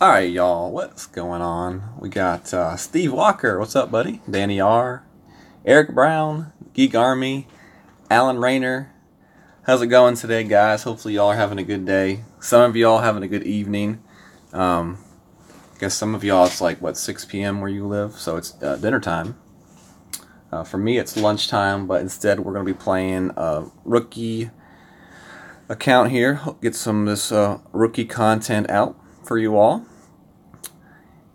Alright, y'all, what's going on? We got Steve Walker, what's up, buddy? Danny R., Eric Brown, Geek Army, Alan Rayner. How's it going today, guys? Hopefully, y'all are having a good day. Some of y'all having a good evening. I guess some of y'all, it's like, what, 6 p.m. where you live? So it's dinner time. For me, it's lunchtime, but instead, we're going to be playing a rookie account here. Get some of this rookie content out for you all.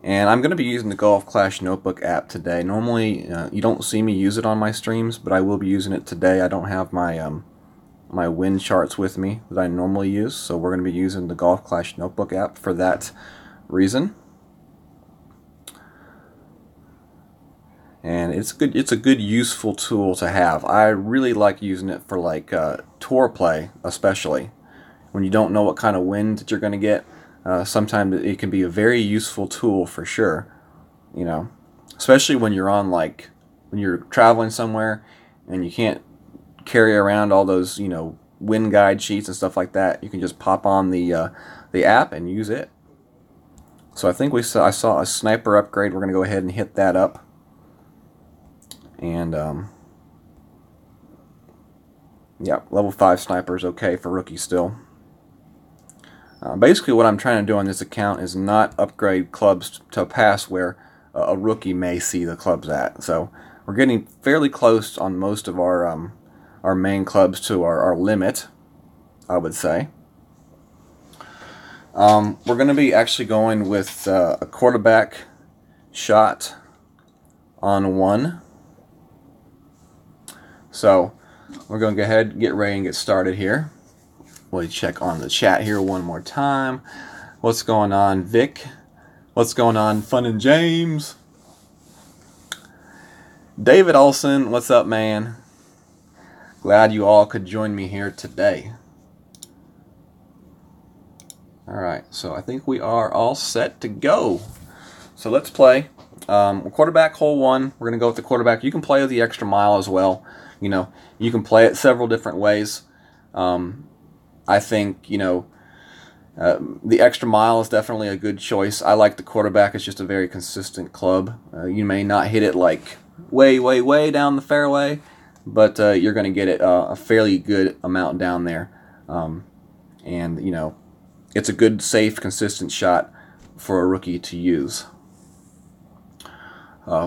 And I'm going to be using the Golf Clash Notebook app today. Normally, you don't see me use it on my streams, but I will be using it today. I don't have my my win charts with me that I normally use, so we're going to be using the Golf Clash Notebook app for that reason. And it's good. It's a good, useful tool to have. I really like using it for like tour play, especially when you don't know what kind of wind that you're going to get. Sometimes it can be a very useful tool for sure, you know, especially when you're on when you're traveling somewhere and you can't carry around all those, wind guide sheets and stuff like that. You can just pop on the app and use it. So I think I saw a sniper upgrade. We're going to go ahead and hit that up. And yeah, level 5 sniper is okay for rookie still. Basically, what I'm trying to do on this account is not upgrade clubs to pass where a rookie may see the clubs at. So we're getting fairly close on most of our main clubs to our limit, I would say. We're going to be actually going with a quarterback shot on 1. So we're going to go ahead, get ready, and get started here. We'll check on the chat here one more time. What's going on, Vic? What's going on, Fun and James? David Olson, what's up, man? Glad you all could join me here today. Alright, so I think we are all set to go. So let's play. Quarterback, hole 1. We're going to go with the quarterback. You can play with the extra mile as well. You can play it several different ways. I think, the extra mile is definitely a good choice. I like the quarterback. It's just a very consistent club. You may not hit it like way, way, way down the fairway, but you're going to get it a fairly good amount down there. And, it's a good, safe, consistent shot for a rookie to use.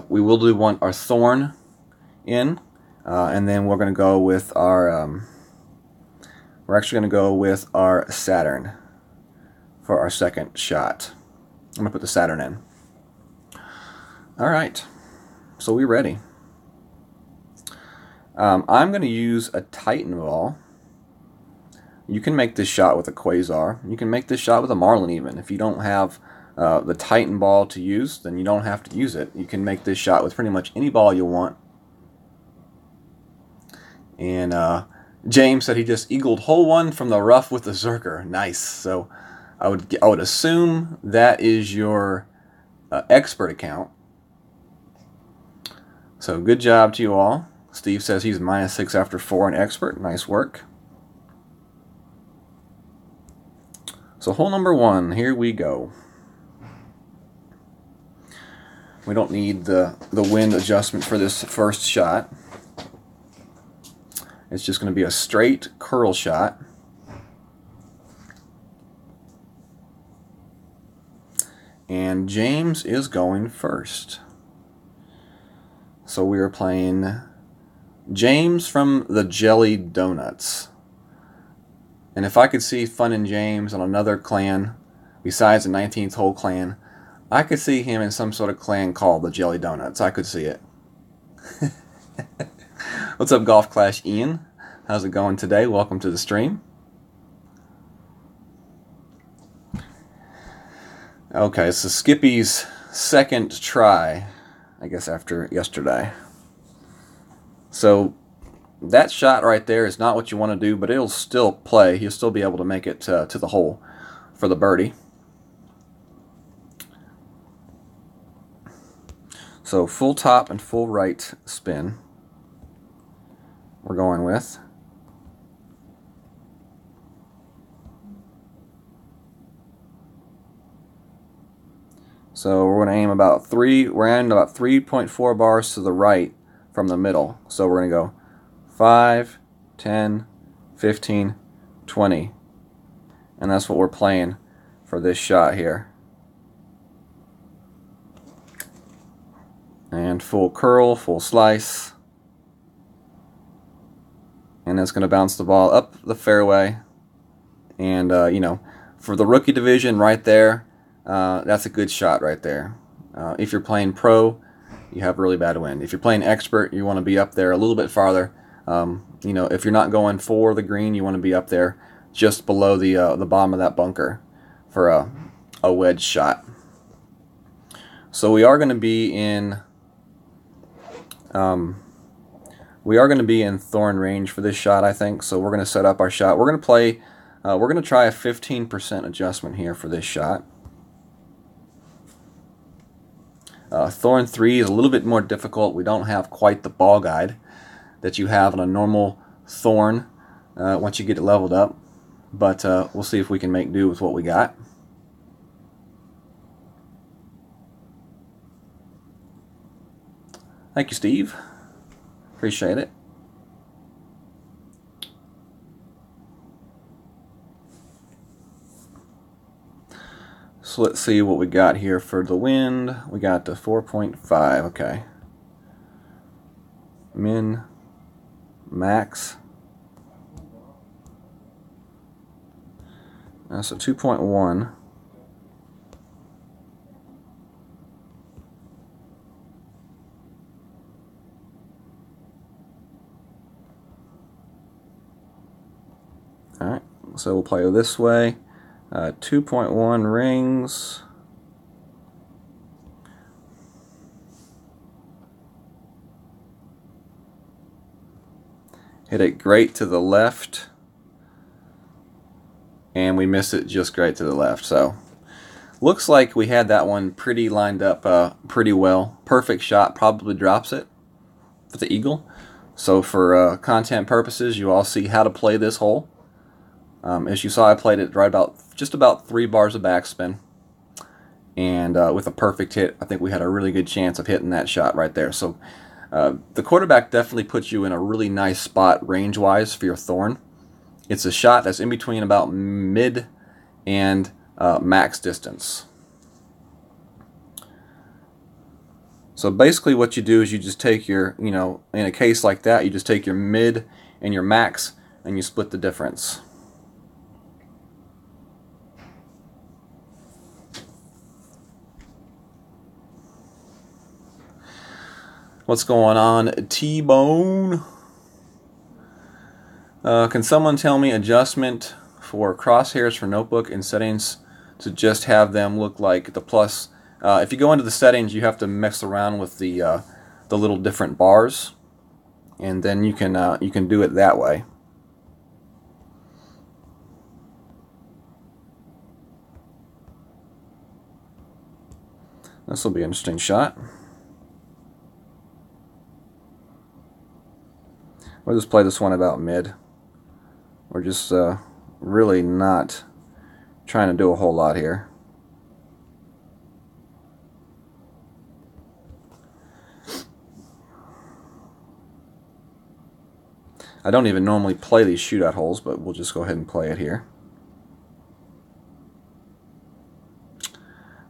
We will do our thorn in, and then we're going to go with our... we're actually going to go with our Saturn for our second shot. I'm going to put the Saturn in. Alright, so we're ready. I'm going to use a Titan ball. You can make this shot with a Quasar. You can make this shot with a Marlin even. If you don't have the Titan ball to use, then you don't have to use it. You can make this shot with pretty much any ball you want. And James said he just eagled hole 1 from the rough with the Zerker. Nice. So I would assume that is your expert account. So good job to you all. Steve says he's -6 after 4 in expert. Nice work. So hole number 1, here we go. We don't need the wind adjustment for this first shot. It's just going to be a straight curl shot. And James is going first. So we are playing James from the Jelly Donuts. And if I could see Fun and James on another clan besides the 19th hole clan, I could see him in some sort of clan called the Jelly Donuts. I could see it. What's up, Golf Clash Ian? How's it going today? Welcome to the stream. Okay, so Skippy's second try, I guess, after yesterday. So that shot right there is not what you want to do, but it'll still play. He'll still be able to make it to the hole for the birdie. So full top and full right spin we're going with. So we're going to aim about we're aiming about 3.4 bars to the right from the middle. So we're going to go 5, 10, 15, 20. And that's what we're playing for this shot here. And full curl, full slice. And it's going to bounce the ball up the fairway. And, you know, for the rookie division right there, that's a good shot right there. If you're playing pro, you have really bad wind. If you're playing expert, you want to be up there a little bit farther. You know, if you're not going for the green, you want to be up there just below the bottom of that bunker for a wedge shot. So we are going to be in thorn range for this shot, I think. So we're going to set up our shot. We're going to play. We're going to try a 15% adjustment here for this shot. Thorn 3 is a little bit more difficult. We don't have quite the ball guide that you have on a normal thorn once you get it leveled up. But we'll see if we can make do with what we got. Thank you, Steve. Appreciate it. So let's see what we got here for the wind. We got the 4.5, okay. Min, max. That's a 2.1. Alright, so we'll play this way. 2.1 rings. Hit it great to the left. And we missed it just great to the left. So looks like we had that one pretty lined up pretty well. Perfect shot, probably drops it for the eagle. So for content purposes, you all see how to play this hole. As you saw, I played it right just about 3 bars of backspin. And with a perfect hit, I think we had a really good chance of hitting that shot right there. So the quarterback definitely puts you in a really nice spot range-wise for your thorn. It's a shot that's in between about mid and max distance. So basically what you do is you just take your, you know, in a case like that, you just take your mid and your max and you split the difference. What's going on, T-Bone? Can someone tell me adjustment for crosshairs for notebook and settings to just have them look like the plus? If you go into the settings, you have to mess around with the little different bars, and then you can do it that way. This will be an interesting shot. We'll just play this one about mid. We're just really not trying to do a whole lot here. I don't even normally play these shootout holes, but we'll just go ahead and play it here.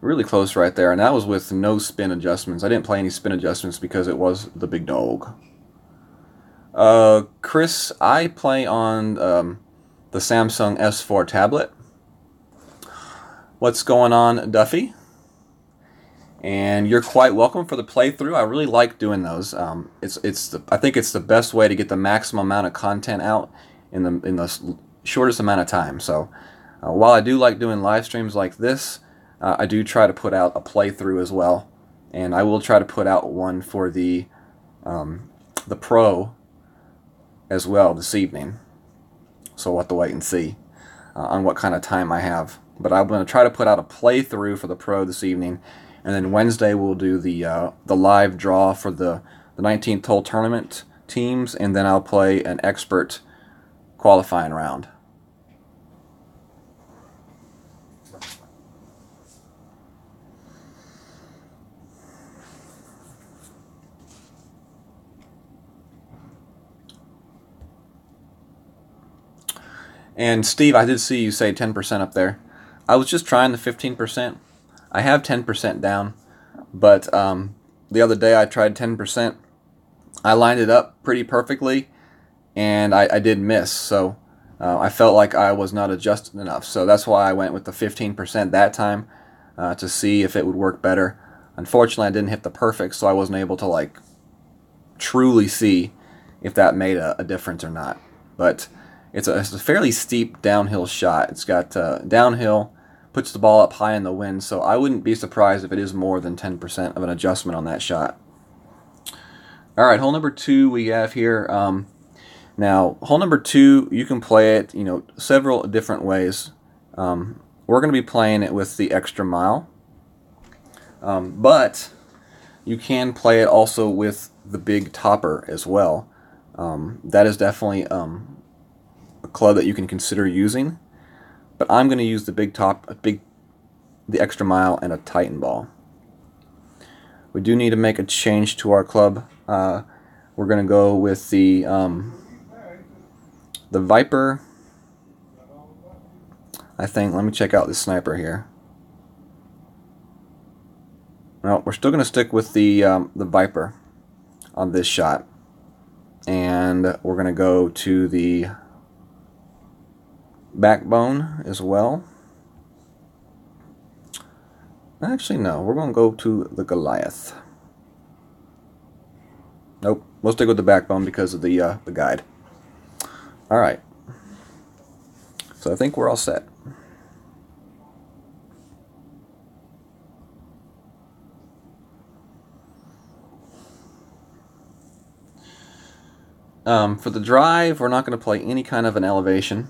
Really close right there, and that was with no spin adjustments. I didn't play any spin adjustments because it was the big dog. Chris, I play on the Samsung S4 tablet. What's going on, Duffy? And you're quite welcome for the playthrough. I really like doing those. I think it's the best way to get the maximum amount of content out in the shortest amount of time. So while I do like doing live streams like this, I do try to put out a playthrough as well, and I will try to put out one for the Pro as well this evening. So we'll have to wait and see on what kind of time I have. But I'm going to try to put out a playthrough for the Pro this evening, and then Wednesday we'll do the live draw for the 19th hole tournament teams, and then I'll play an expert qualifying round. And Steve, I did see you say 10% up there. I was just trying the 15%. I have 10% down, but the other day I tried 10%. I lined it up pretty perfectly, and I did miss. So I felt like I was not adjusted enough. So that's why I went with the 15% that time to see if it would work better. Unfortunately, I didn't hit the perfect, so I wasn't able to like truly see if that made a difference or not. But it's a fairly steep downhill shot. It's got downhill, puts the ball up high in the wind, so I wouldn't be surprised if it is more than 10% of an adjustment on that shot. All right, hole number 2 we have here. Now, hole number 2, you can play it, several different ways. We're going to be playing it with the extra mile, but you can play it also with the big topper as well. That is definitely a club that you can consider using, but I'm going to use the the extra mile and a Titan ball. We do need to make a change to our club. We're going to go with the Viper. I think. Let me check out the sniper here. No, we're still going to stick with the Viper on this shot, and we're going to go to the backbone as well. Actually, no, we're going to go to the Goliath. Nope, we'll stick with the backbone because of the guide. All right, so I think we're all set. For the drive, we're not going to play any kind of an elevation.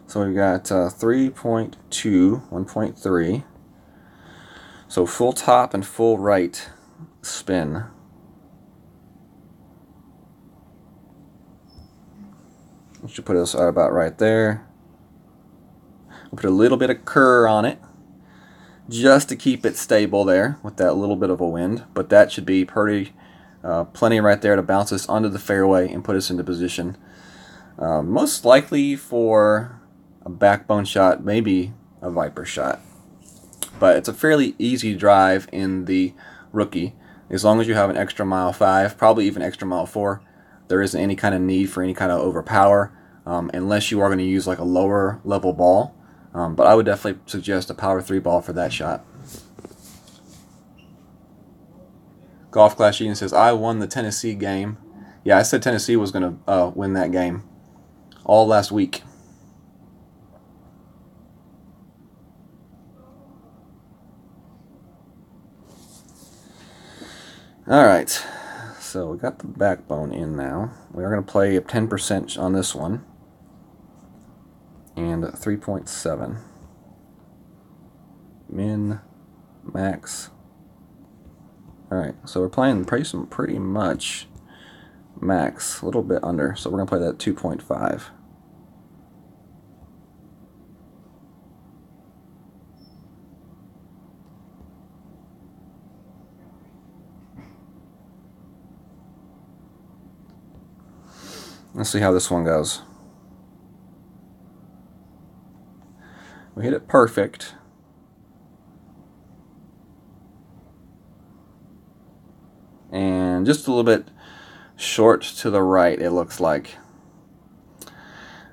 So we've got 3.2, 1.3. So full top and full right spin. We should put us about right there. We'll put a little bit of curl on it just to keep it stable there with that little bit of a wind, but that should be plenty right there to bounce us onto the fairway and put us into position. Most likely for a backbone shot, maybe a Viper shot. But it's a fairly easy drive in the rookie. As long as you have an extra mile 5, probably even extra mile 4, there isn't any kind of need for any kind of overpower unless you are going to use like a lower level ball. But I would definitely suggest a power 3 ball for that shot. Golf Clash Eden says, I won the Tennessee game. Yeah, I said Tennessee was going to win that game all last week. Alright, so we got the backbone in now. We are going to play 10% on this one. And 3.7. Min, max. Alright, so we're playing pretty much max, a little bit under. So we're going to play that 2.5. Let's see how this one goes. We hit it perfect. And just a little bit short to the right, it looks like.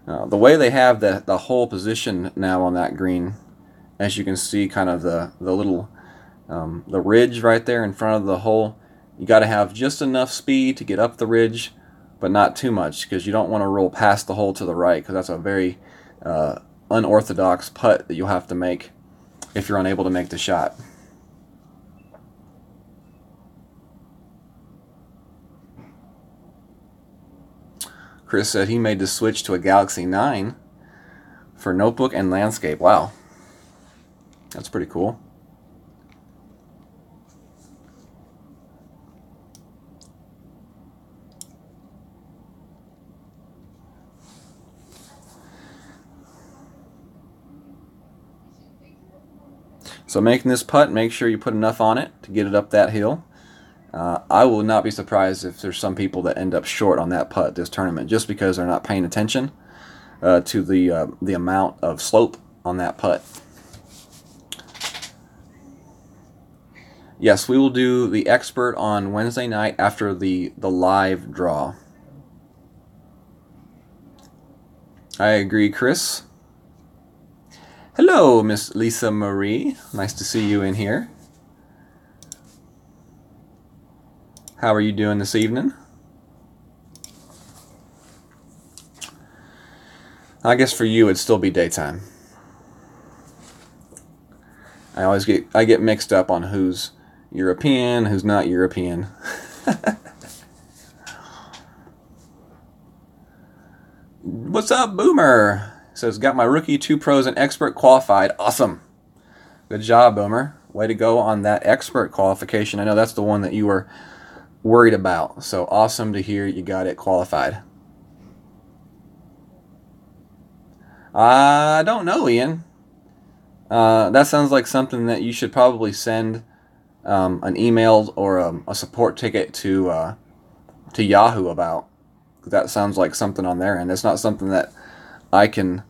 The way they have the hole position now on that green, as you can see, kind of the little the ridge right there in front of the hole, you got to have just enough speed to get up the ridge, but not too much, because you don't want to roll past the hole to the right, because that's a very unorthodox putt that you'll have to make if you're unable to make the shot. Chris said he made the switch to a Galaxy 9 for notebook and landscape. Wow, that's pretty cool. So making this putt, make sure you put enough on it to get it up that hill. I will not be surprised if there's some people that end up short on that putt this tournament just because they're not paying attention to the amount of slope on that putt. Yes, we will do the expert on Wednesday night after the live draw. I agree, Chris. Hello, Miss Lisa Marie. Nice to see you in here. How are you doing this evening? I guess for you it'd still be daytime. I get mixed up on who's European, who's not European. What's up, Boomer? Says, got my rookie, 2 pros, and expert qualified. Awesome. Good job, Boomer. Way to go on that expert qualification. I know that's the one that you were worried about. So awesome to hear you got it qualified. I don't know, Ian. That sounds like something that you should probably send an email or a support ticket to Yahoo about. That sounds like something on their end. It's not something that I can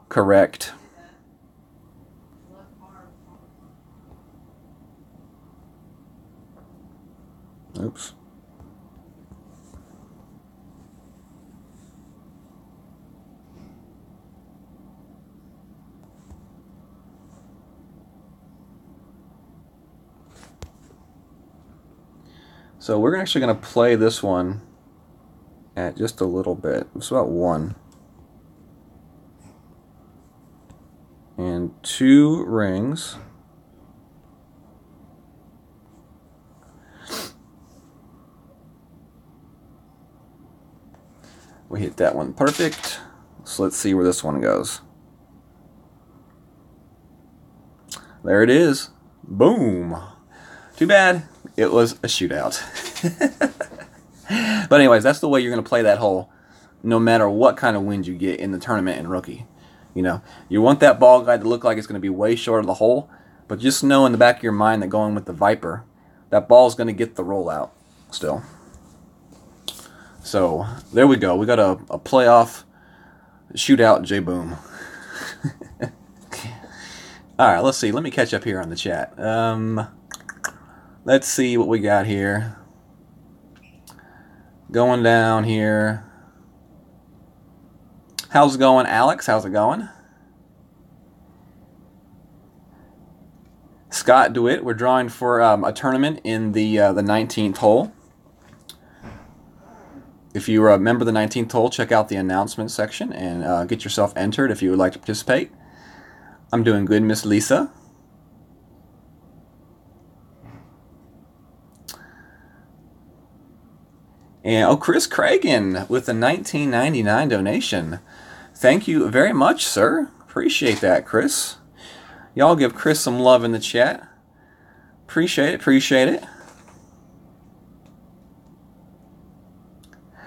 correct. Oops. So we're actually going to play this one at just a little bit. It's about 1. And 2 rings. We hit that one perfect. So let's see where this one goes. There it is. Boom. Too bad it was a shootout. But anyways, that's the way you're going to play that hole no matter what kind of wind you get in the tournament in rookie. You know, you want that ball guide to look like it's going to be way short of the hole, but just know in the back of your mind that going with the Viper, that ball is going to get the rollout still. So there we go. We got a playoff shootout J-Boom. All right, let's see. Let me catch up here on the chat. Let's see what we got here. Going down here. How's it going, Alex? How's it going? Scott DeWitt, we're drawing for a tournament in the 19th hole. If you remember the 19th hole, check out the announcement section and get yourself entered if you would like to participate. I'm doing good, Miss Lisa. And oh, Chris Cragen with the 1999 donation. Thank you very much, sir. Appreciate that, Chris. Y'all give Chris some love in the chat. Appreciate it, appreciate it.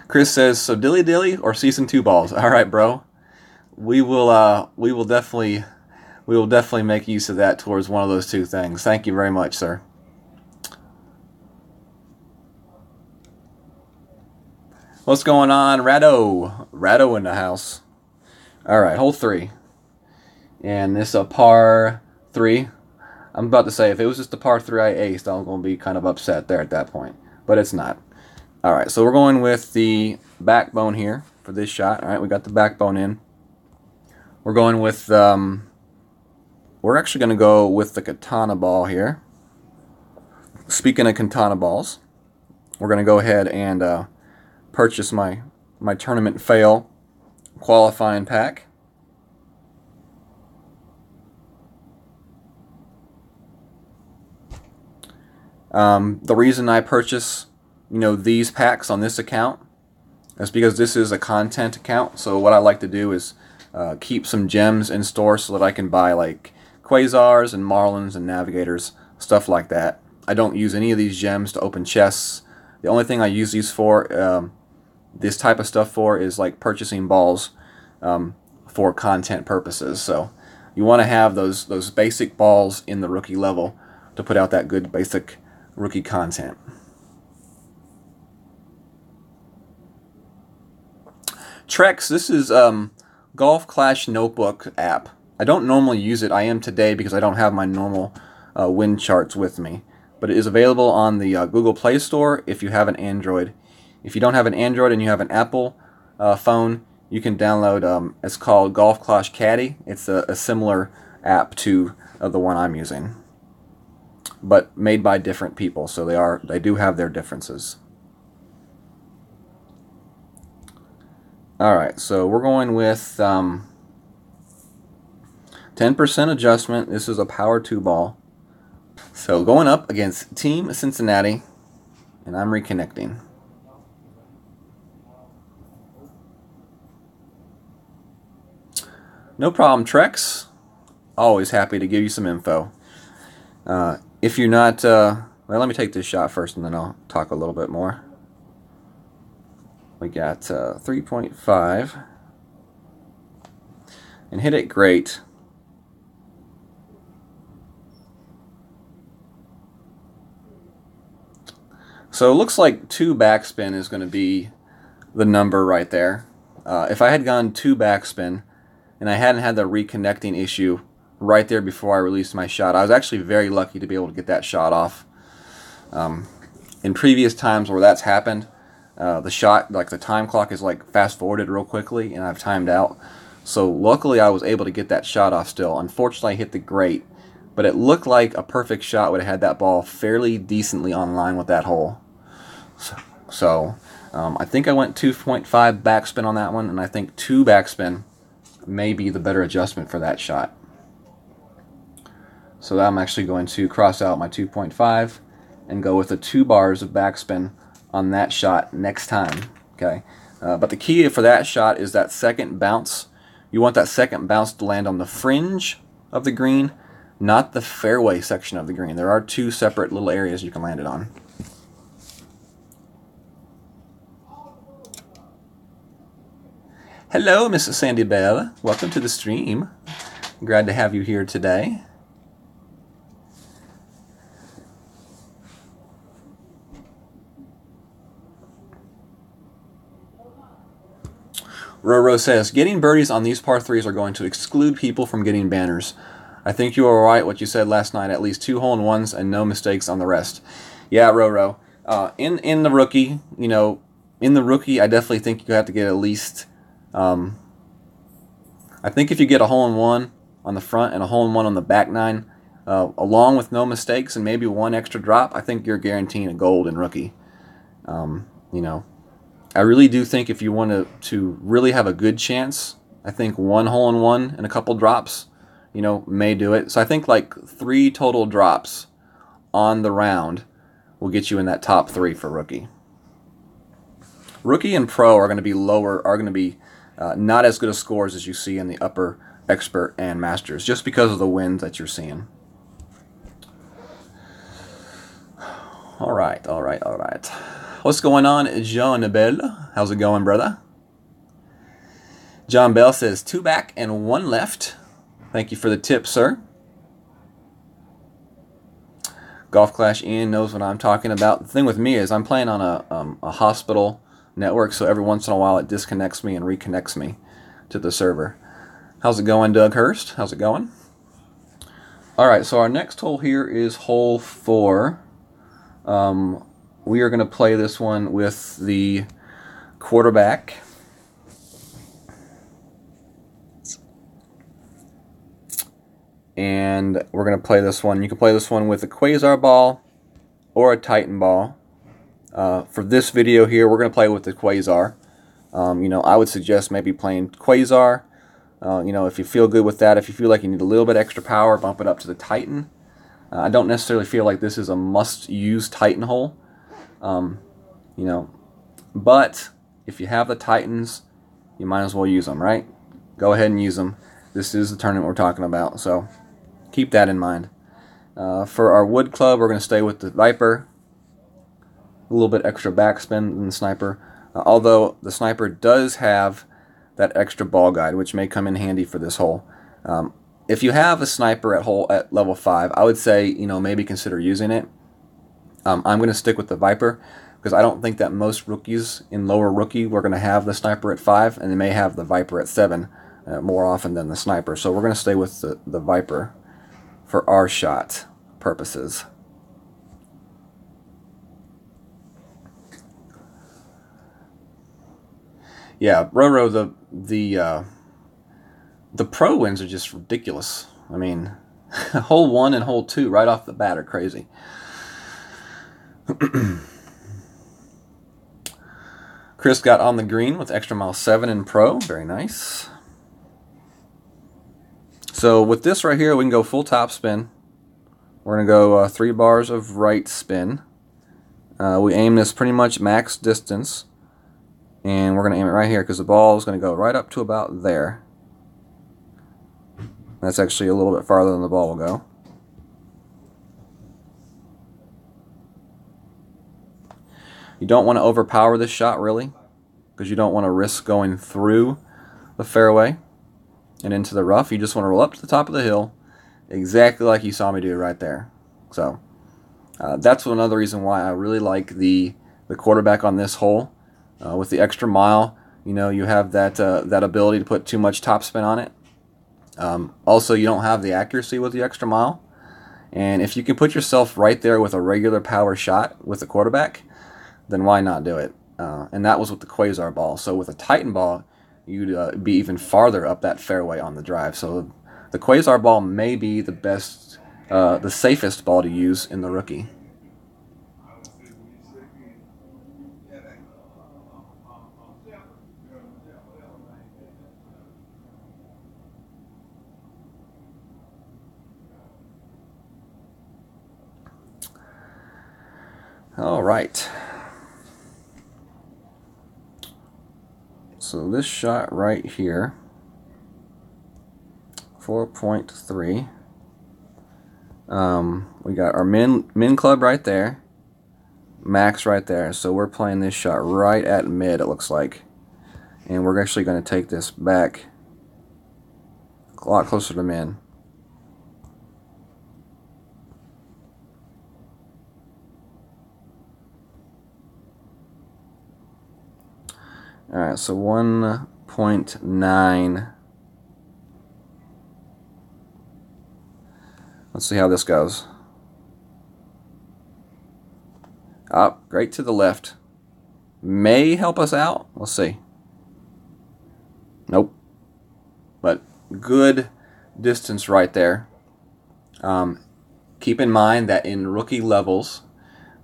Chris says, so dilly dilly or season 2 balls. All right, bro. We will definitely make use of that towards one of those 2 things. Thank you very much, sir. What's going on, Rado? Rado in the house. All right, hole 3. And this a par 3. I'm about to say, if it was just a par 3 I aced, I'm going to be kind of upset there at that point. But it's not. All right, so we're going with the backbone here for this shot. All right, we got the backbone in. We're going with, we're actually going to go with the katana ball here. Speaking of katana balls, we're going to go ahead and purchase my tournament fail qualifying pack. The reason I purchase, these packs on this account is because this is a content account. So what I like to do is keep some gems in store so that I can buy like quasars and marlins and navigators, stuff like that. I don't use any of these gems to open chests. The only thing I use these for, this type of stuff for, is like purchasing balls for content purposes. So You want to have those basic balls in the rookie level to put out that good basic rookie content. Trex, this is Golf Clash Notebook app. I don't normally use it. I am today because I don't have my normal wind charts with me. But it is available on the Google Play Store if you have an Android. If you don't have an Android and you have an Apple phone, you can download, it's called Golf Clash Caddy. It's a similar app to the one I'm using, but made by different people, so they do have their differences. Alright, so we're going with 10% adjustment. This is a power 2 ball. So going up against Team Cincinnati, and I'm reconnecting. No problem, Trex. Always happy to give you some info. If you're not, well, let me take this shot first and then I'll talk a little bit more. We got 3.5 and hit it great. So it looks like 2 backspin is going to be the number right there. If I had gone 2 backspin and I hadn't had the reconnecting issue right there before I released my shot, I was actually very lucky to be able to get that shot off. In previous times where that's happened, the shot, like the time clock is like fast forwarded real quickly and I've timed out. So luckily I was able to get that shot off still. Unfortunately I hit the grate, but it looked like a perfect shot would have had that ball fairly decently on line with that hole. So I think I went 2.5 backspin on that one, and I think 2 backspin may be the better adjustment for that shot. So I'm actually going to cross out my 2.5 and go with the 2 bars of backspin on that shot next time. Okay, but the key for that shot is that second bounce. You want that second bounce to land on the fringe of the green, not the fairway section of the green. There are 2 separate little areas you can land it on. Hello, Mrs. Sandy Bell. Welcome to the stream. Glad to have you here today. Roro says, getting birdies on these par 3s are going to exclude people from getting banners. I think you were right what you said last night. At least 2 hole-in-ones and no mistakes on the rest. Yeah, Roro. In the rookie, you know, in the rookie, I definitely think you have to get at least... I think if you get a hole-in-one on the front and a hole-in-one on the back 9, along with no mistakes and maybe 1 extra drop, I think you're guaranteeing a gold in rookie. You know, I really do think if you want to really have a good chance, I think 1 hole-in-one and a couple drops, you know, may do it. So I think like 3 total drops on the round will get you in that top 3 for rookie. Rookie and pro are going to be lower, are going to be not as good of scores as you see in the upper expert and masters, just because of the wins that you're seeing. All right. What's going on, John Bell? How's it going, brother? John Bell says 2 back and 1 left. Thank you for the tip, sir. Golf Clash Ian knows what I'm talking about. The thing with me is I'm playing on a hospital network, so every once in a while it disconnects me and reconnects me to the server. How's it going, Doug Hurst? How's it going? Alright, so our next hole here is hole 4. We are going to play this one with the quarterback. And we're going to play this one. You can play this one with a Quasar ball or a Titan ball. For this video here, we're going to play with the Quasar. You know, I would suggest maybe playing Quasar. You know, if you feel good with that, if you feel like you need a little bit extra power, bump it up to the Titan. I don't necessarily feel like this is a must-use Titan hole. You know, but if you have the Titans, you might as well use them, right? Go ahead and use them. This is the tournament we're talking about, so keep that in mind. For our wood club, we're going to stay with the Viper. A little bit extra backspin than the Sniper, although the Sniper does have that extra ball guide, which may come in handy for this hole. If you have a sniper at level 5, I would say, you know, maybe consider using it. I'm going to stick with the Viper because I don't think that most rookies in lower rookie were going to have the sniper at 5, and they may have the Viper at 7 more often than the sniper. So we're going to stay with the Viper for our shot purposes. Yeah, Roro, the pro wins are just ridiculous. I mean, hole 1 and hole 2 right off the bat are crazy. Chris got on the green with extra mile 7 in pro. Very nice. So with this right here, we can go full top spin. We're going to go 3 bars of right spin. We aim this pretty much max distance. And we're going to aim it right here because the ball is going to go right up to about there. That's actually a little bit farther than the ball will go. You don't want to overpower this shot, really, because you don't want to risk going through the fairway and into the rough. You just want to roll up to the top of the hill, exactly like you saw me do right there. So that's another reason why I really like the quarterback on this hole. With the extra mile, you know, you have that ability to put too much topspin on it. Also, you don't have the accuracy with the extra mile. And if you can put yourself right there with a regular power shot with the quarterback, then why not do it? And that was with the Quasar ball. So with a Titan ball, you'd be even farther up that fairway on the drive. So the Quasar ball may be the best, the safest ball to use in the rookie. All right. So this shot right here, 4.3. We got our min club right there, max right there. So we're playing this shot right at mid, it looks like. And we're actually going to take this back a lot closer to min. Alright, so 1.9. Let's see how this goes. Up, great to the left. May help us out. We'll see. Nope. But good distance right there. Keep in mind that in rookie levels,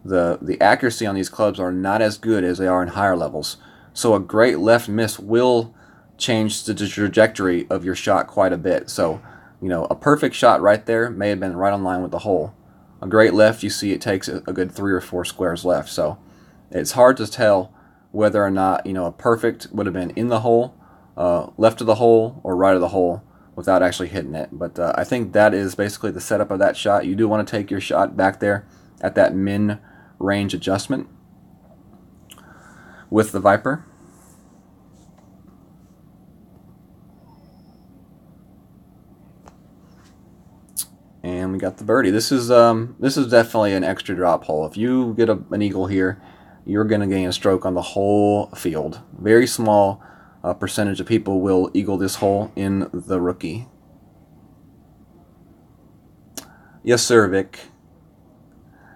the accuracy on these clubs are not as good as they are in higher levels. So a great left miss will change the trajectory of your shot quite a bit. So, you know, a perfect shot right there may have been right on line with the hole. A great left, you see it takes a good 3 or 4 squares left. So it's hard to tell whether or not, you know, a perfect would have been in the hole, left of the hole, or right of the hole without actually hitting it. But I think that is basically the setup of that shot. You do want to take your shot back there at that min range adjustment with the Viper. And we got the birdie. This is definitely an extra drop hole. If you get an eagle here, you're going to gain a stroke on the whole field. Very small percentage of people will eagle this hole in the rookie. Yes, sir, Vic.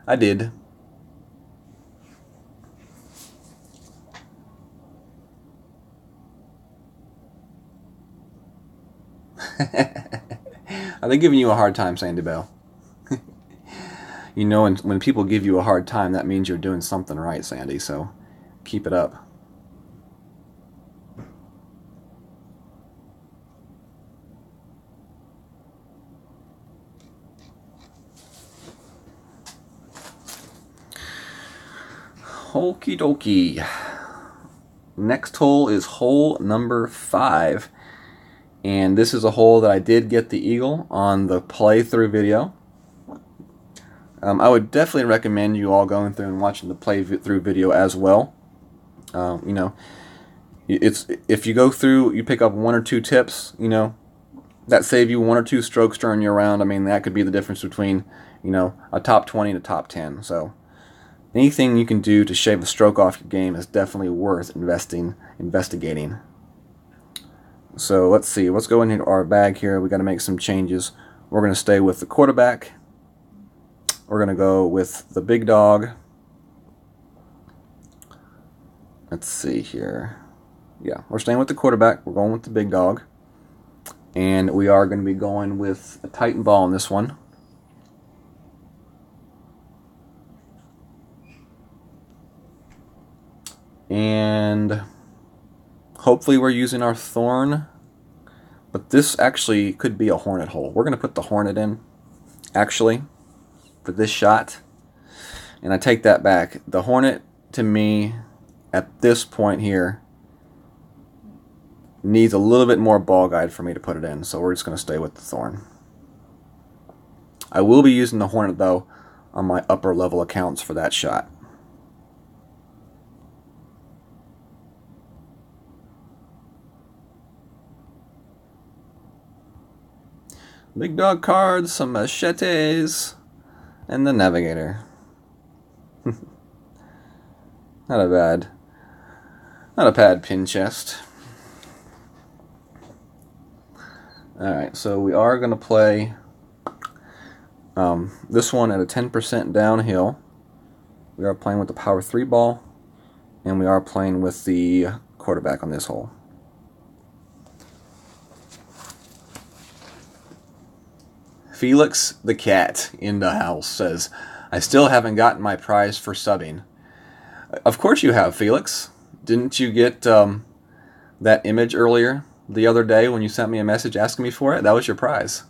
I did. Are they giving you a hard time, Sandy Bell? You know, when people give you a hard time, that means you're doing something right, Sandy, so keep it up. Okie dokie. Next hole is hole number 5. And this is a hole that I did get the eagle on the playthrough video. I would definitely recommend you all going through and watching the playthrough video as well. You know, it's if you go through, you pick up 1 or 2 tips, you know, that save you 1 or 2 strokes during your round. I mean, that could be the difference between, you know, a top 20 and a top 10. So anything you can do to shave a stroke off your game is definitely worth investigating. So let's see, let's go into our bag here. We got to make some changes. We're going to stay with the quarterback. We're going to go with the big dog. Let's see here. Yeah, we're staying with the quarterback. We're going with the big dog. And we are going to be going with a Titan ball in this one. And hopefully we're using our thorn. But this actually could be a hornet hole. We're going to put the hornet in, actually, for this shot. And I take that back. The hornet, to me, at this point here, needs a little bit more ball guide for me to put it in. So we're just going to stay with the thorn. I will be using the hornet, though, on my upper level accounts for that shot. Big dog cards, some machetes, and the navigator. Not a bad pin chest. Alright, so we are going to play this one at a 10% downhill. We are playing with the power 3 ball, and we are playing with the quarterback on this hole. Felix the cat in the house says, I still haven't gotten my prize for subbing. Of course you have, Felix. Didn't you get that image earlier the other day when you sent me a message asking me for it? That was your prize.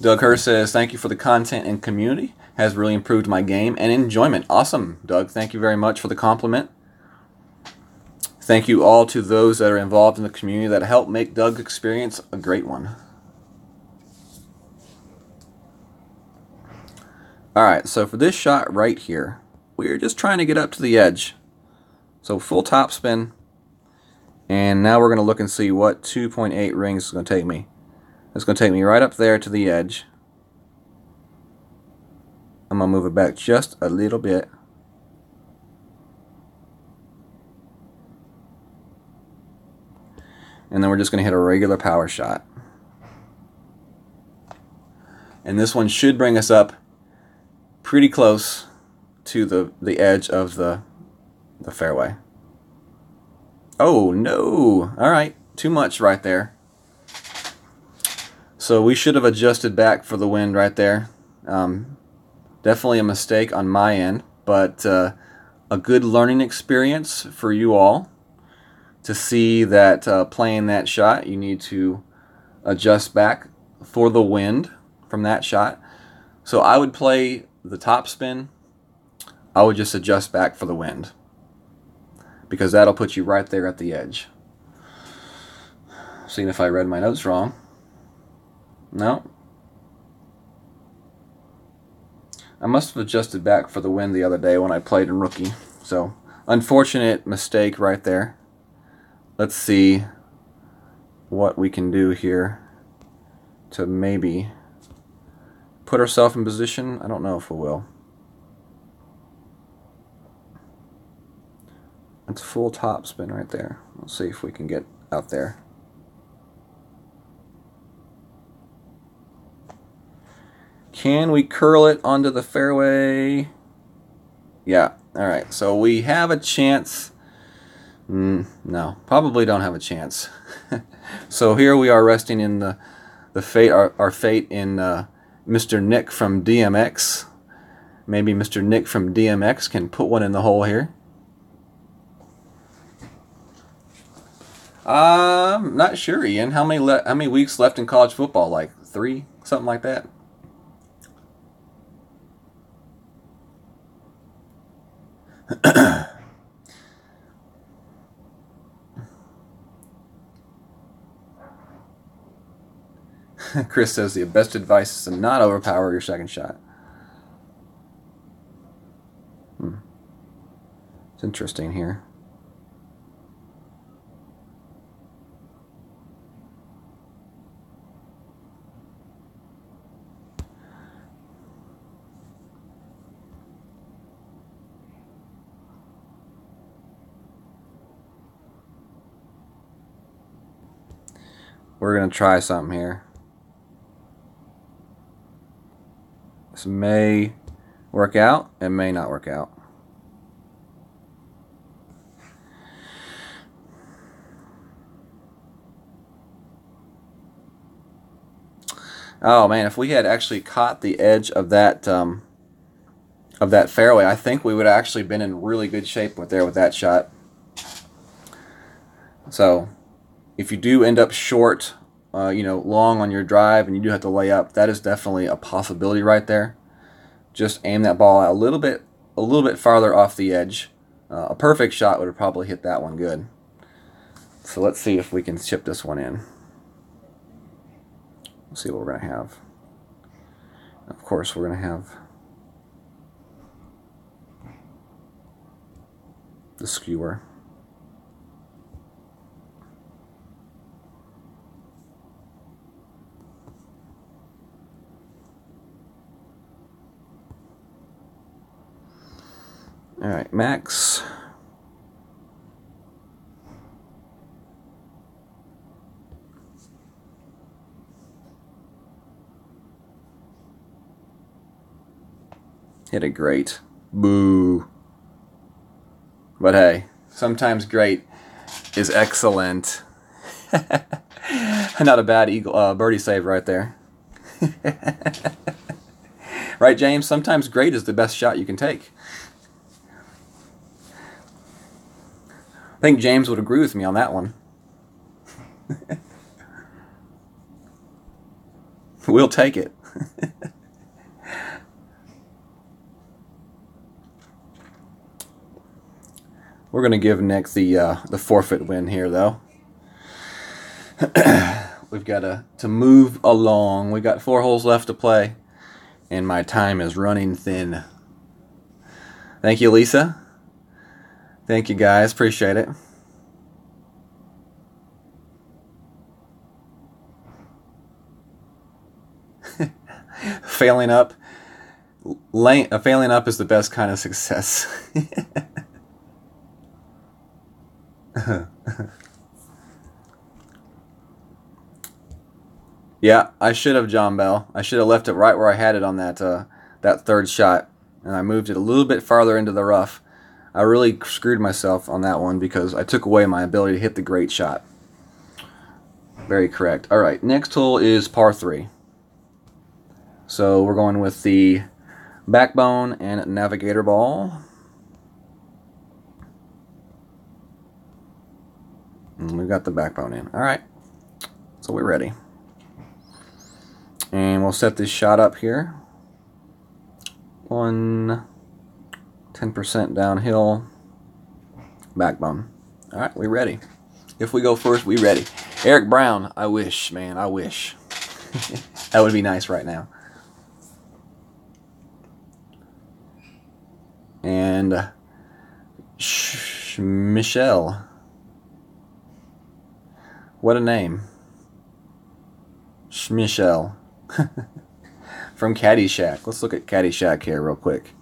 Doug Hurst says, thank you for the content and community. Has really improved my game and enjoyment. Awesome, Doug. Thank you very much for the compliment. Thank you all to those that are involved in the community that help make Doug's experience a great one. Alright, so for this shot right here, we're just trying to get up to the edge. So full top spin. And now we're going to look and see what 2.8 rings is going to take me. It's going to take me right up there to the edge. I'm going to move it back just a little bit. And then we're just going to hit a regular power shot. And this one should bring us up pretty close to the edge of the fairway. Oh, no. All right. Too much right there. So we should have adjusted back for the wind right there. Definitely a mistake on my end, but a good learning experience for you all. To see that playing that shot, you need to adjust back for the wind from that shot. So I would play the top spin. I would just adjust back for the wind, because that'll put you right there at the edge. Seeing if I read my notes wrong. No. I must have adjusted back for the wind the other day when I played in rookie. So, unfortunate mistake right there. Let's see what we can do here to maybe put ourselves in position. I don't know if we will. It's full top spin right there. Let's see if we can get out there. Can we curl it onto the fairway? Yeah. All right. So we have a chance. No, probably don't have a chance. So here we are resting in the fate, our fate in Mr. Nick from DMX. Maybe Mr. Nick from DMX can put one in the hole here. Not sure, Ian. How many weeks left in college football? Like 3, something like that. Chris says the best advice is to not overpower your second shot. It's interesting here. We're going to try something here. This may work out, it may not work out. Oh man, if we had actually caught the edge of that fairway, I think we would have actually been in really good shape with that shot. So if you do end up short, long on your drive and you do have to lay up, that is definitely a possibility right there. Just aim that ball out a little bit farther off the edge. A perfect shot would have probably hit that one good. So let's see if we can chip this one in. Let's see what we're going to have. Of course, we're going to have the skewer. All right, Max. Hit it great. Boo. But hey, sometimes great is excellent. Not a bad birdie save right there. Right, James? Sometimes great is the best shot you can take. I think James would agree with me on that one. We'll take it. We're going to give Nick the forfeit win here, though. We've got to move along. We got 4 holes left to play, and my time is running thin. Thank you, Lisa. Thank you, guys. Appreciate it. Failing up is the best kind of success. Yeah, I should have, John Bell. I should have left it right where I had it on that third shot, and I moved it a little bit farther into the rough. I really screwed myself on that one because I took away my ability to hit the great shot. Very correct. All right, next hole is par 3. So we're going with the backbone and navigator ball. And we've got the backbone in. All right, so we're ready. And we'll set this shot up here. 10% downhill, backbone. All right, we're ready. If we go first, we ready. Eric Brown, I wish, man, I wish. That would be nice right now. And Michelle. What a name. Michelle. From Caddyshack. Let's look at Caddyshack here real quick.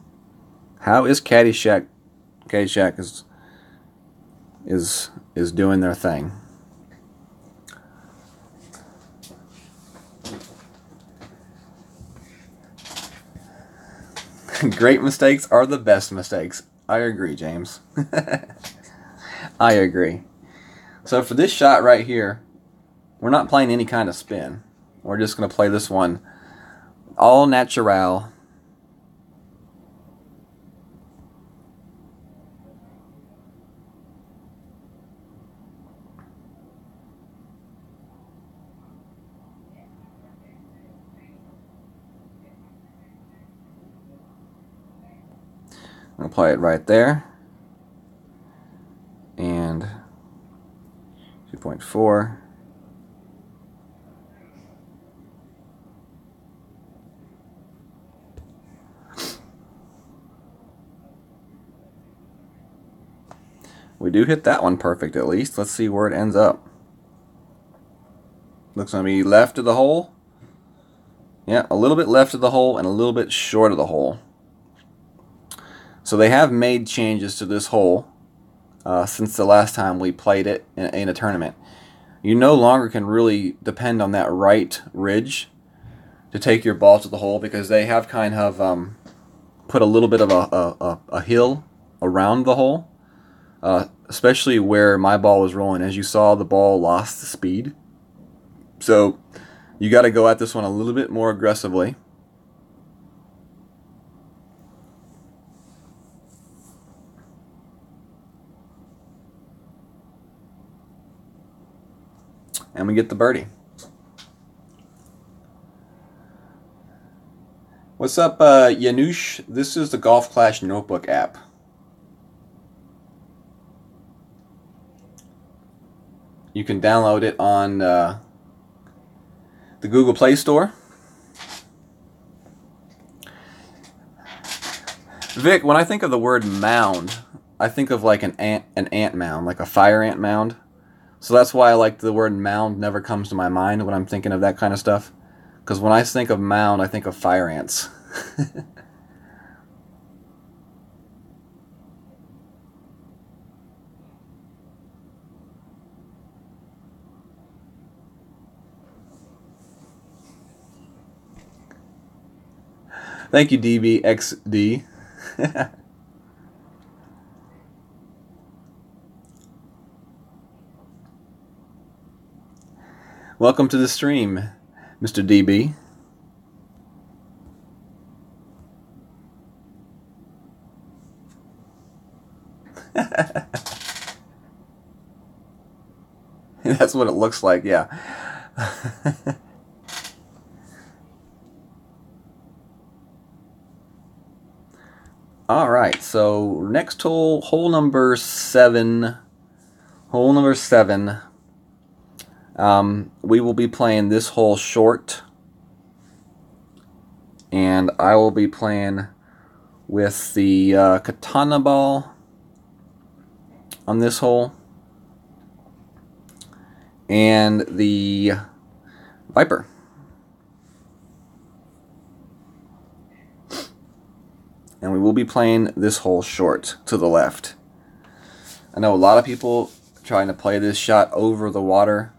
How is Caddyshack? Caddyshack is doing their thing. Great mistakes are the best mistakes. I agree, James. I agree. So for this shot right here, we're not playing any kind of spin. We're just going to play this one all natural. I'm going to play it right there. And 2.4. We do hit that one perfect at least. Let's see where it ends up. Looks to be left of the hole. Yeah, a little bit left of the hole and a little bit short of the hole. So they have made changes to this hole since the last time we played it in a tournament. You no longer can really depend on that right ridge to take your ball to the hole, because they have kind of put a little bit of a hill around the hole, especially where my ball was rolling. As you saw, the ball lost the speed. So you got to go at this one a little bit more aggressively. And we get the birdie. What's up, Yanush? This is the Golf Clash Notebook app. You can download it on the Google Play Store. Vic, when I think of the word mound, I think of like an ant mound, like a fire ant mound. So that's why I like the word mound never comes to my mind when I'm thinking of that kind of stuff. Because when I think of mound, I think of fire ants. Thank you, DBXD. Welcome to the stream, Mr. DB. That's what it looks like, yeah. All right, so next hole, hole number 7. Hole number 7. We will be playing this hole short, and I will be playing with the katana ball on this hole and the Viper. And we will be playing this hole short to the left. I know a lot of people trying to play this shot over the water.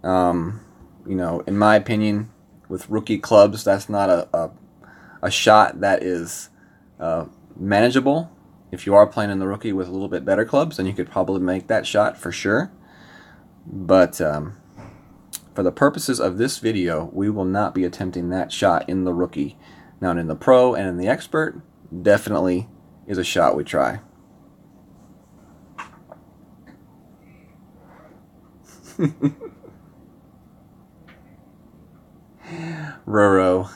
You know, in my opinion, with rookie clubs, that's not a shot that is manageable. If you are playing in the rookie with a little bit better clubs, then you could probably make that shot for sure. But for the purposes of this video, we will not be attempting that shot in the rookie. Now, in the pro and in the expert, definitely is a shot we try. Roro.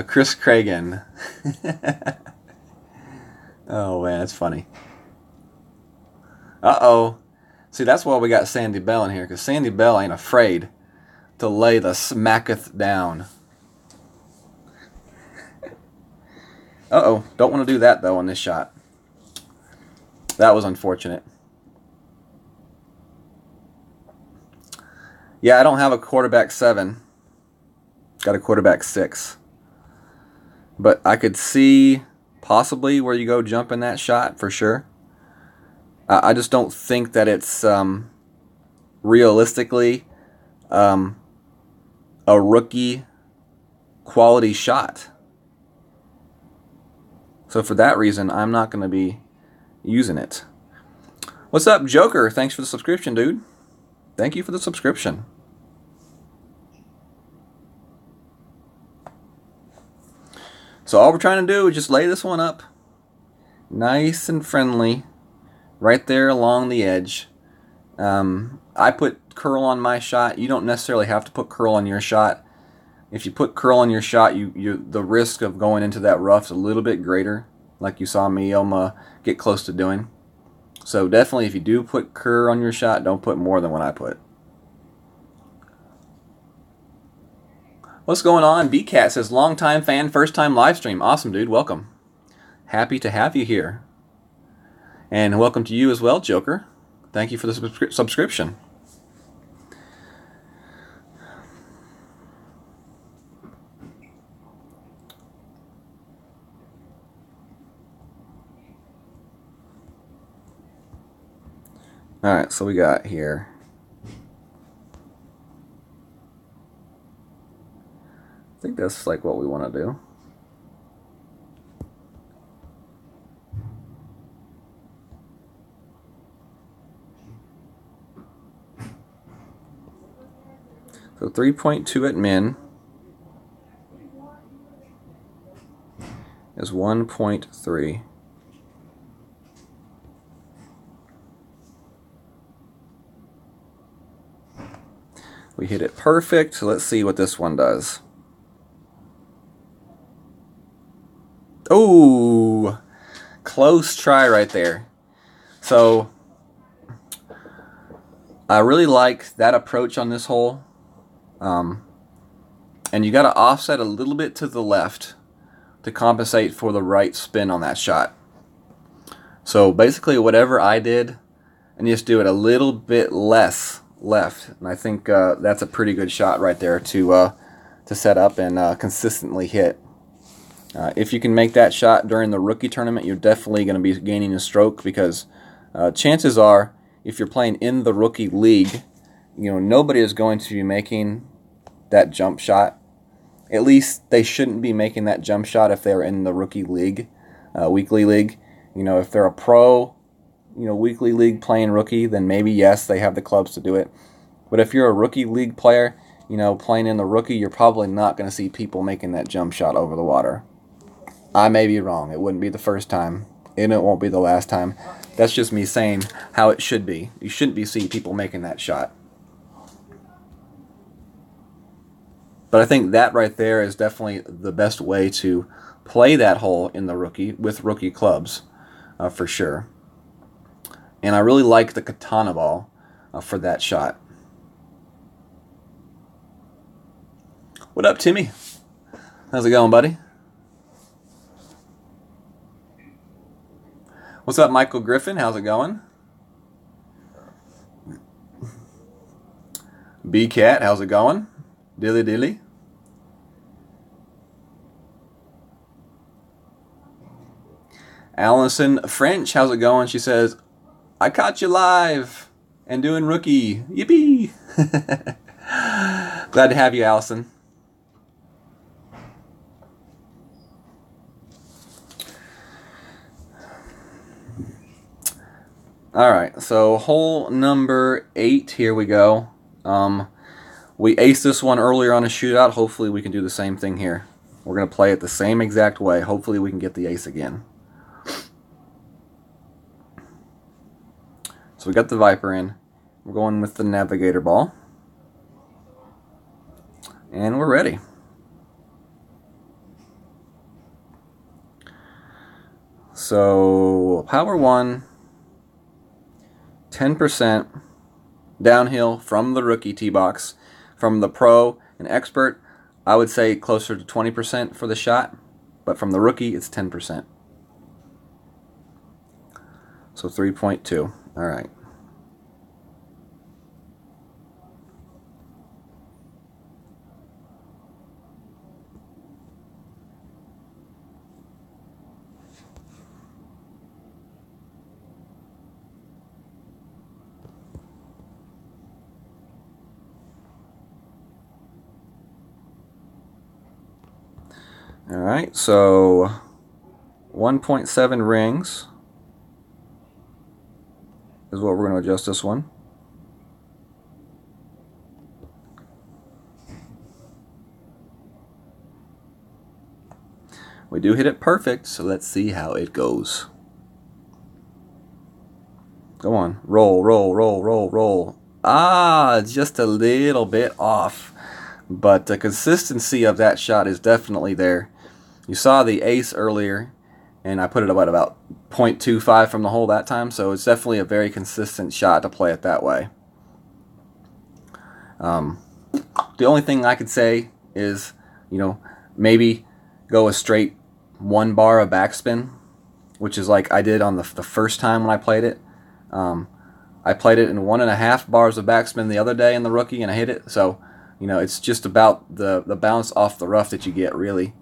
Chris Cragen. Oh man, that's funny. Uh-oh. See, that's why we got Sandy Bell in here, because Sandy Bell ain't afraid to lay the smacketh down. Uh-oh. Don't want to do that, though, on this shot. That was unfortunate. Yeah, I don't have a quarterback 7. Got a quarterback 6. But I could see possibly where you go jumping that shot for sure. I just don't think that it's realistically a rookie quality shot. So for that reason, I'm not going to be using it. What's up, Joker? Thanks for the subscription, dude. Thank you for the subscription. So all we're trying to do is just lay this one up nice and friendly right there along the edge. I put curl on my shot. You don't necessarily have to put curl on your shot. If you put curl on your shot, the risk of going into that rough is a little bit greater, like you saw me get close to doing. So definitely, if you do put curl on your shot, don't put more than what I put. What's going on? BCat says, long time fan, first time live stream. Awesome, dude. Welcome. Happy to have you here. And welcome to you as well, Joker. Thank you for the subscription. Alright, so we got here. I think that's like what we want to do. So 3.2 at min is 1.3. We hit it perfect. So let's see what this one does. Oh, close try right there. So I really like that approach on this hole. And you got to offset a little bit to the left to compensate for the right spin on that shot. So basically whatever I did, and just do it a little bit less left, and I think that's a pretty good shot right there to set up and consistently hit. If you can make that shot during the rookie tournament, you're definitely going to be gaining a stroke, because chances are, if you're playing in the rookie league, nobody is going to be making that jump shot. At least they shouldn't be making that jump shot if they're in the rookie league, weekly league. If they're a pro, weekly league playing rookie, then maybe yes, they have the clubs to do it. But if you're a rookie league player, playing in the rookie, you're probably not going to see people making that jump shot over the water. I may be wrong. It wouldn't be the first time, and it won't be the last time. That's just me saying how it should be. You shouldn't be seeing people making that shot. But I think that right there is definitely the best way to play that hole in the rookie with rookie clubs, for sure. And I really like the katana ball for that shot. What up, Timmy? How's it going, buddy? What's up, Michael Griffin? How's it going? B-Cat, how's it going? Dilly Dilly. Allison French, how's it going? She says, I caught you live and doing rookie. Yippee! Glad to have you, Allison. Alright, so hole number 8, here we go. We aced this one earlier on a shootout. Hopefully we can do the same thing here. We're going to play it the same exact way. Hopefully we can get the ace again. So we got the Viper in. We're going with the Navigator ball. And we're ready. So power 1, 10% downhill from the rookie tee box. From the pro and expert, I would say closer to 20% for the shot, but from the rookie, it's 10%. So 3.2. All right. Alright, so 1.7 rings is what we're going to adjust this one. We do hit it perfect, so let's see how it goes. Go on, roll, roll, roll, roll, roll. Ah, just a little bit off, but the consistency of that shot is definitely there. You saw the ace earlier, and I put it about 0.25 from the hole that time, so it's definitely a very consistent shot to play it that way. The only thing I could say is, maybe go a straight 1 bar of backspin which is like I did on the first time when I played it. I played it in 1.5 bars of backspin the other day in the rookie, and I hit it. So, you know, it's just about the bounce off the rough that you get, really.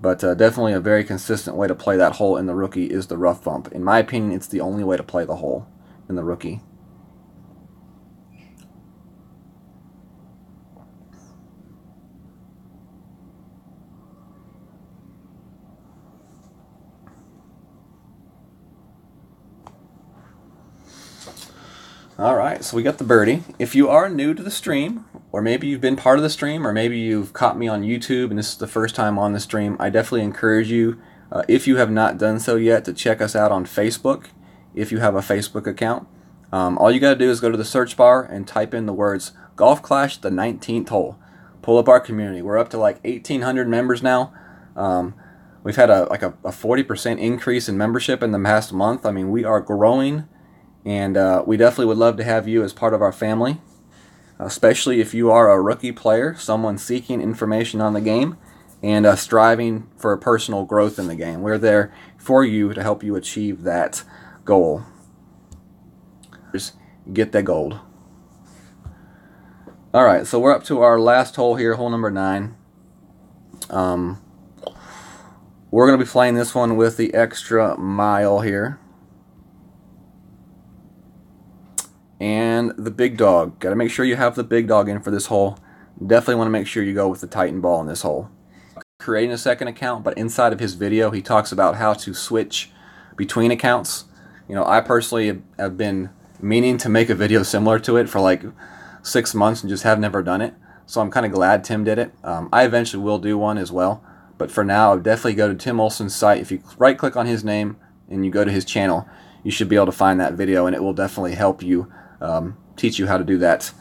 But definitely a very consistent way to play that hole in the rookie is the rough bump. In my opinion, it's the only way to play the hole in the rookie. Alright, so we got the birdie. If you are new to the stream, or maybe you've been part of the stream, or maybe you've caught me on YouTube and this is the first time on the stream, I definitely encourage you, if you have not done so yet, to check us out on Facebook, if you have a Facebook account. All you got to do is go to the search bar and type in the words Golf Clash the 19th hole. Pull up our community. We're up to like 1,800 members now. We've had a 40% increase in membership in the past month. I mean, we are growing. And we definitely would love to have you as part of our family, especially if you are a rookie player, someone seeking information on the game, and striving for personal growth in the game. We're there for you to help you achieve that goal. Just get that gold. Alright, so we're up to our last hole here, hole number 9. We're going to be playing this one with the extra mile here. And the big dog. Got to make sure you have the big dog in for this hole. Definitely want to make sure you go with the Titan ball in this hole. Creating a second account, but inside of his video he talks about how to switch between accounts. You know, I personally have been meaning to make a video similar to it for like 6 months and just have never done it. So I'm kind of glad Tim did it. I eventually will do one as well. But for now, definitely go to Tim Olson's site. If you right click on his name and you go to his channel, you should be able to find that video, and it will definitely help you teach you how to do that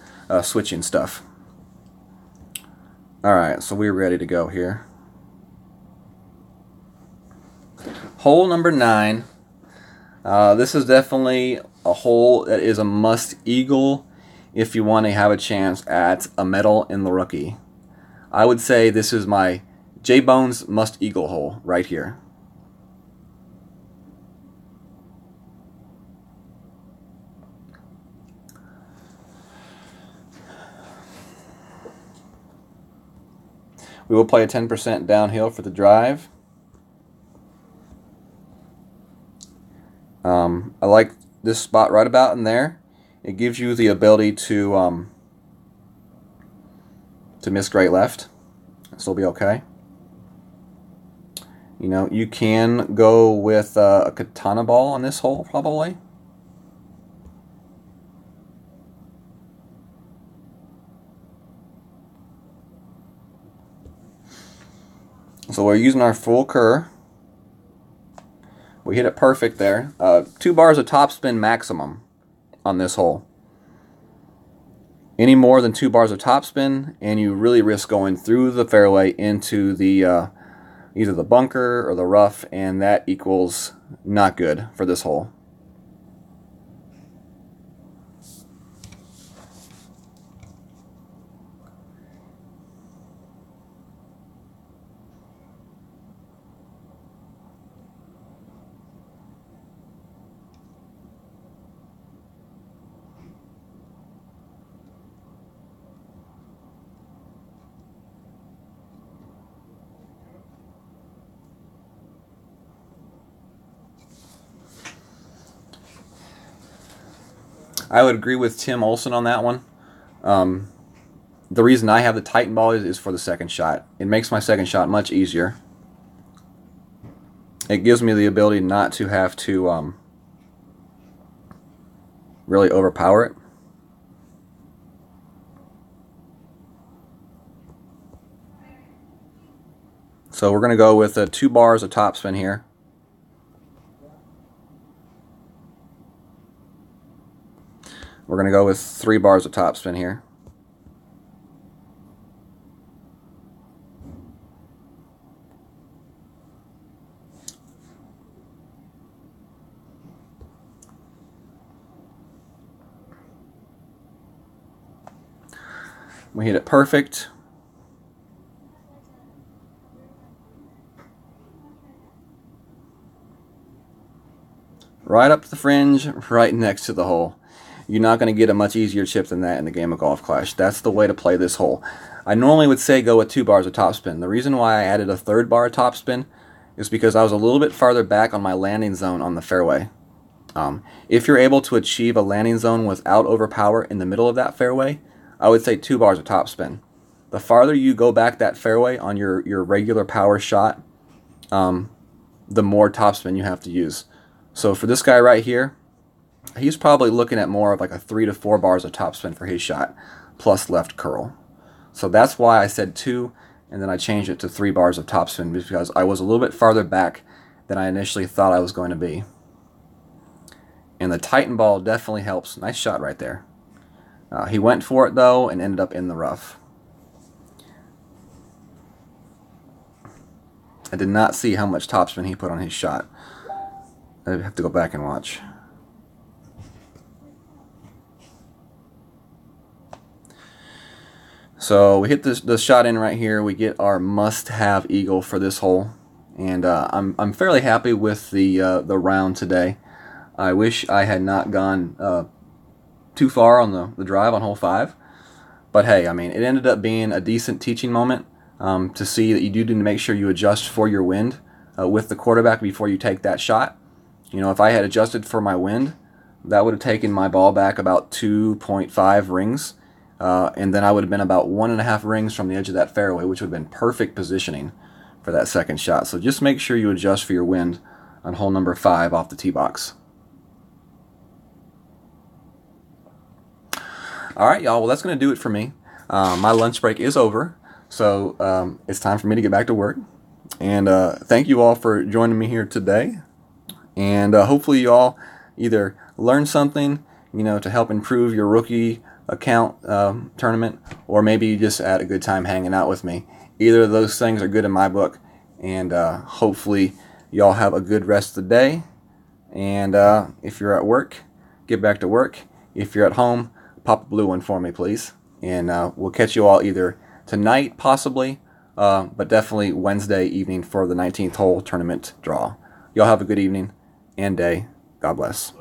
switching stuff. Alright, so we're ready to go here. Hole number 9. This is definitely a hole that is a must eagle if you want to have a chance at a medal in the rookie. I would say this is my J-Bones must eagle hole right here. We will play a 10% downhill for the drive. I like this spot right about in there. It gives you the ability to miss straight left. Still be okay. You know, you can go with a katana ball on this hole probably. So we're using our full cur. We hit it perfect there. 2 bars of topspin maximum on this hole. Any more than 2 bars of topspin, and you really risk going through the fairway into the either the bunker or the rough, and that equals not good for this hole. I would agree with Tim Olson on that one. The reason I have the Titan ball is for the second shot. It makes my second shot much easier. It gives me the ability not to have to really overpower it. So we're going to go with 2 bars of topspin here. We're going to go with 3 bars of topspin here. We hit it perfect. Right up to the fringe, right next to the hole. You're not going to get a much easier chip than that in the game of Golf Clash. That's the way to play this hole. I normally would say go with 2 bars of topspin. The reason why I added a 3rd bar of topspin is because I was a little bit farther back on my landing zone on the fairway. If you're able to achieve a landing zone without overpower in the middle of that fairway, I would say 2 bars of topspin. The farther you go back that fairway on your regular power shot, the more topspin you have to use. So for this guy right here, he's probably looking at more of like a 3 to 4 bars of topspin for his shot, plus left curl. So that's why I said 2, and then I changed it to 3 bars of topspin, because I was a little bit farther back than I initially thought I was going to be. And the Titan ball definitely helps. Nice shot right there. He went for it though and ended up in the rough. I did not see how much topspin he put on his shot. I have to go back and watch. So we hit the shot in right here. We get our must-have eagle for this hole, and I'm fairly happy with the round today. I wish I had not gone too far on the drive on hole 5, but hey, I mean, it ended up being a decent teaching moment to see that you do need to make sure you adjust for your wind with the quarterback before you take that shot. You know, if I had adjusted for my wind, that would have taken my ball back about 2.5 rings, and then I would have been about 1.5 rings from the edge of that fairway, which would have been perfect positioning for that second shot. So just make sure you adjust for your wind on hole number 5 off the tee box. All right, y'all. Well, that's going to do it for me. My lunch break is over, so it's time for me to get back to work. And thank you all for joining me here today. And hopefully you all either learn something, you know, to help improve your rookie account tournament, or maybe you just had a good time hanging out with me. Either of those things are good in my book. And hopefully y'all have a good rest of the day. And if you're at work, get back to work. If you're at home, pop a blue one for me, please. And we'll catch you all either tonight, possibly, but definitely Wednesday evening for the 19th hole tournament draw. Y'all have a good evening and day. God bless.